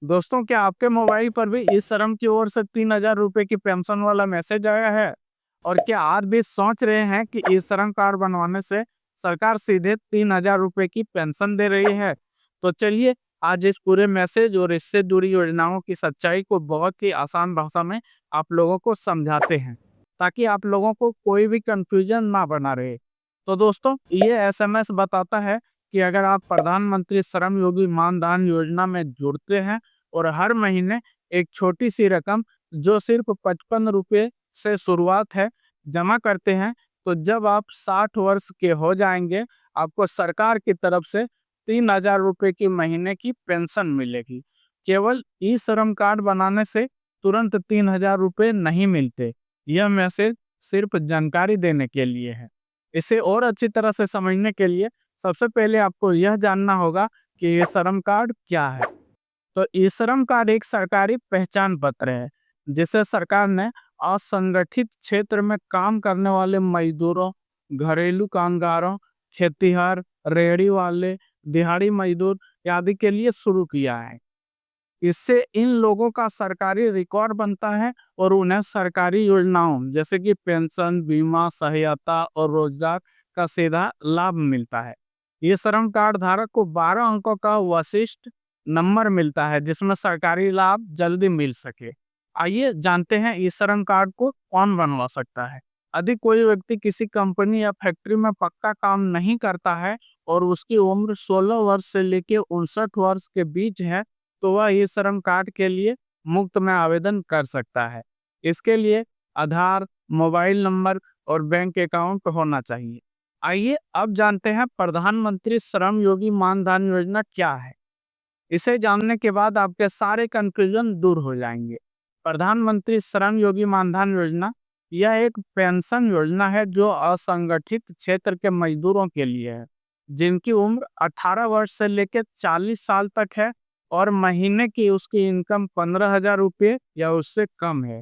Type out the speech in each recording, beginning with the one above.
दोस्तों, क्या आपके मोबाइल पर भी इस श्रम की ओर से 3,000 रुपए की पेंशन वाला मैसेज आया है? और क्या आप भी सोच रहे हैं कि इस श्रम कार्ड बनवाने से सरकार सीधे 3,000 रुपए की पेंशन दे रही है? तो चलिए, आज इस पूरे मैसेज और इससे जुड़ी योजनाओं की सच्चाई को बहुत ही आसान भाषा में आप लोगों को समझाते हैं, ताकि आप लोगों को कोई भी कंफ्यूजन ना बना रहे। तो दोस्तों, ये एसएमएस बताता है कि अगर आप प्रधानमंत्री श्रम योगी मानधन योजना में जुड़ते हैं और हर महीने एक छोटी सी रकम, जो सिर्फ 55 रुपये से शुरुआत है, जमा करते हैं, तो जब आप 60 वर्ष के हो जाएंगे, आपको सरकार की तरफ से 3,000 रुपये की महीने की पेंशन मिलेगी। केवल ई श्रम कार्ड बनाने से तुरंत 3,000 रुपये नहीं मिलते। यह मैसेज सिर्फ जानकारी देने के लिए है। इसे और अच्छी तरह से समझने के लिए सबसे पहले आपको यह जानना होगा कि ये श्रम कार्ड क्या है। तो ई श्रम कार्ड एक सरकारी पहचान पत्र है, जिसे सरकार ने असंगठित क्षेत्र में काम करने वाले मजदूरों, घरेलू कामगारों, खेतिहर, रेहड़ी वाले, दिहाड़ी मजदूर आदि के लिए शुरू किया है। इससे इन लोगों का सरकारी रिकॉर्ड बनता है और उन्हें सरकारी योजनाओं जैसे कि पेंशन, बीमा, सहायता और रोजगार का सीधा लाभ मिलता है। ये श्रम कार्ड धारक को 12 अंकों का वशिष्ठ नंबर मिलता है, जिसमें सरकारी लाभ जल्दी मिल सके। आइए जानते हैं इस श्रम कार्ड को कौन बनवा सकता है। यदि कोई व्यक्ति किसी कंपनी या फैक्ट्री में पक्का काम नहीं करता है और उसकी उम्र 16 वर्ष से लेकर 59 वर्ष के बीच है, तो वह ई श्रम कार्ड के लिए मुफ्त में आवेदन कर सकता है। इसके लिए आधार, मोबाइल नंबर और बैंक अकाउंट होना चाहिए। आइए अब जानते हैं प्रधानमंत्री श्रम योगी मानधन योजना क्या है। इसे जानने के बाद आपके सारे कंफ्यूजन दूर हो जाएंगे। प्रधानमंत्री श्रम योगी मानधन योजना यह एक पेंशन योजना है जो असंगठित क्षेत्र के मजदूरों के लिए है, जिनकी उम्र 18 वर्ष से लेकर 40 साल तक है और महीने की उसकी इनकम 15,000 रुपये या उससे कम है।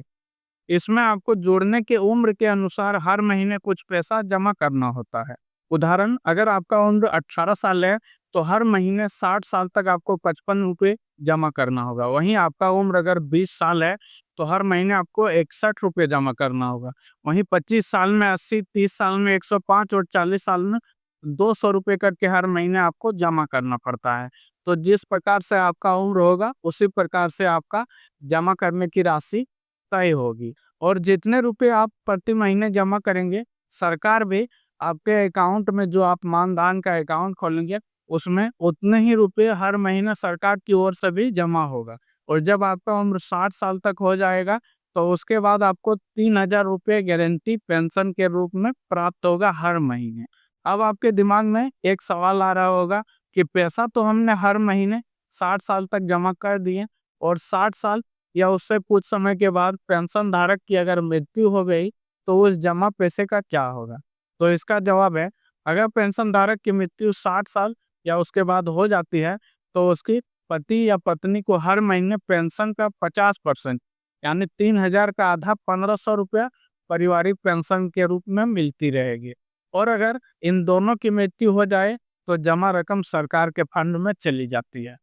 इसमें आपको जोड़ने के उम्र के अनुसार हर महीने कुछ पैसा जमा करना होता है। उदाहरण, अगर आपका उम्र 18 साल है, तो हर महीने 60 साल तक आपको 55 रुपये जमा करना होगा। वहीं आपका उम्र अगर 20 साल है, तो हर महीने आपको 61 रुपये जमा करना होगा। वहीं 25 साल में 80, 30 साल में 105 और 40 साल में 200 रुपये करके हर महीने आपको जमा करना पड़ता है। तो जिस प्रकार से आपका उम्र होगा, उसी प्रकार से आपका जमा करने की राशि तय होगी। और जितने रुपए आप प्रति महीने जमा करेंगे, सरकार भी आपके अकाउंट में, जो आप मानधन का अकाउंट खोलेंगे, उसमें उतने ही रुपए हर महीने सरकार की ओर से भी जमा होगा। और जब आपका उम्र 60 साल तक हो जाएगा, तो उसके बाद आपको 3,000 रुपये गारंटी पेंशन के रूप में प्राप्त होगा हर महीने। अब आपके दिमाग में एक सवाल आ रहा होगा कि पैसा तो हमने हर महीने 60 साल तक जमा कर दिए, और 60 साल या उससे कुछ समय के बाद पेंशन धारक की अगर मृत्यु हो गई, तो उस जमा पैसे का क्या होगा? तो इसका जवाब है, अगर पेंशन धारक की मृत्यु 60 साल या उसके बाद हो जाती है, तो उसकी पति या पत्नी को हर महीने पेंशन का 50% यानी 3,000 का आधा 1,500 रुपया पारिवारिक पेंशन के रूप में मिलती रहेगी। और अगर इन दोनों की मृत्यु हो जाए, तो जमा रकम सरकार के फंड में चली जाती है।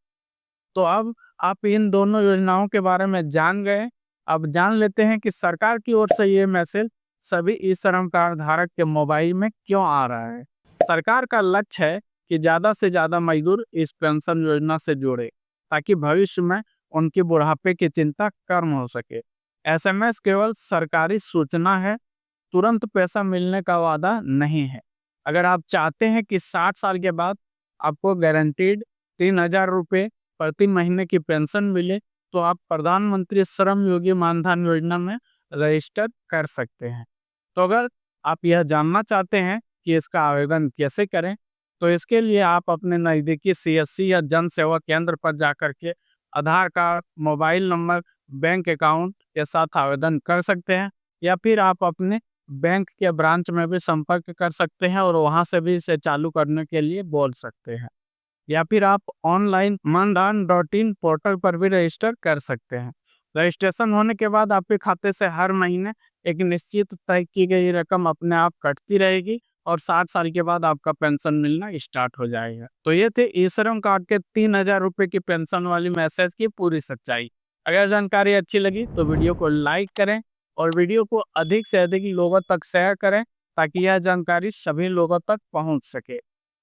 तो अब आप इन दोनों योजनाओं के बारे में जान गए। अब जान लेते हैं कि सरकार की ओर से ये मैसेज सभी ई श्रम कार्ड धारक के मोबाइल में क्यों आ रहा है। सरकार का लक्ष्य है कि ज़्यादा से ज़्यादा मजदूर इस पेंशन योजना से जुड़े, ताकि भविष्य में उनकी बुढ़ापे की चिंता कम हो सके। एसएमएस केवल सरकारी सूचना है, तुरंत पैसा मिलने का वादा नहीं है। अगर आप चाहते हैं कि 60 साल के बाद आपको गारंटीड 3,000 रुपये प्रति महीने की पेंशन मिले, तो आप प्रधानमंत्री श्रम योगी मानधन योजना में रजिस्टर कर सकते हैं। तो अगर आप यह जानना चाहते हैं कि इसका आवेदन कैसे करें, तो इसके लिए आप अपने नज़दीकी सीएससी या जन सेवा केंद्र पर जाकर के Aadhaar card, mobile number, bank account के साथ आवेदन कर सकते हैं, या फिर आप अपने बैंक के ब्रांच में भी संपर्क कर सकते हैं और वहां से भी इसे चालू करने के लिए बोल सकते हैं। या फिर आप ऑनलाइन मानधन.in पोर्टल पर भी रजिस्टर कर सकते हैं। रजिस्ट्रेशन होने के बाद आपके खाते से हर महीने एक निश्चित तय की गई रकम अपने आप कटती रहेगी और 60 साल के बाद आपका पेंशन मिलना स्टार्ट हो जाएगा। तो ये थे ई श्रम कार्ड के 3,000 रुपए की पेंशन वाली मैसेज की पूरी सच्चाई। अगर जानकारी अच्छी लगी तो वीडियो को लाइक करें और वीडियो को अधिक से अधिक लोगों तक शेयर करें, ताकि यह जानकारी सभी लोगों तक पहुंच सके।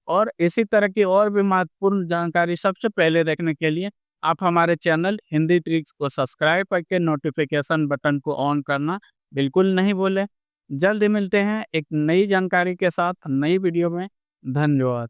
और इसी तरह की और भी महत्वपूर्ण जानकारी सबसे पहले देखने के लिए आप हमारे चैनल हिंदी ट्रिक्स को सब्सक्राइब करके नोटिफिकेशन बटन को ऑन करना बिल्कुल नहीं भूलें। जल्द ही मिलते हैं एक नई जानकारी के साथ नई वीडियो में। धन्यवाद।